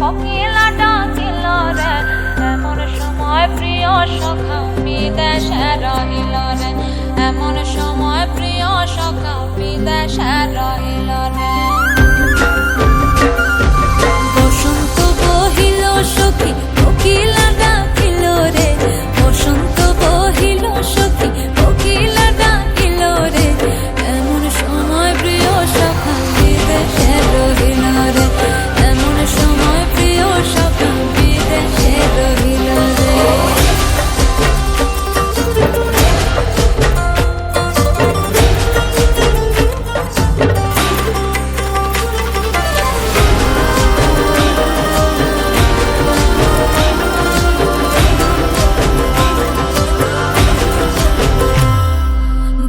কোকিলা ডাকিল রে, এমন সময় প্রিয় সখা বিদেশে রহিল রে, এমন সময় প্রিয় সখা বিদেশে রহিল রে। বসন্ত বহিল সখী কোকিলা ডাকিল রে, বসন্ত বহিল সখী কোকিলা ডাকিল রে, এমন সময় প্রিয় সখা বিদেশে রহিল রে, এমন সময় প্রিয় সখা বিদেশে রহিল রে।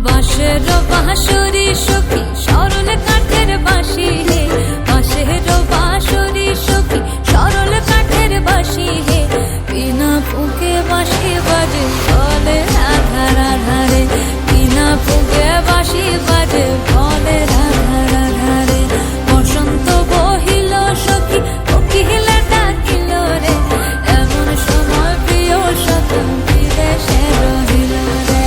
বাঁশের বাঁশরি সখী সরল কাঠের বাঁশি হে, বাঁশের বাঁশরি সখী সরল কাঠের বাঁশি হে, বিনা ফুঁকে বাঁশি বাজে বলে রাধা রাধা রে, বিনা ফুঁকে বাঁশি বাজে বলে রাধা রাধা রে। বসন্ত বহিল সখী কোকিলা ডাকিল রে, এমন সময় প্রিয় সখা বিদেশে রহিল রে।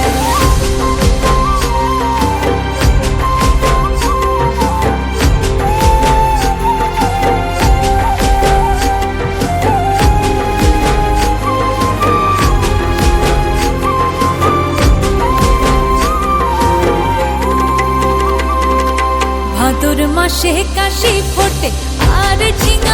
ভাদর মাসে কাশি ফোটে আর ঝিঙা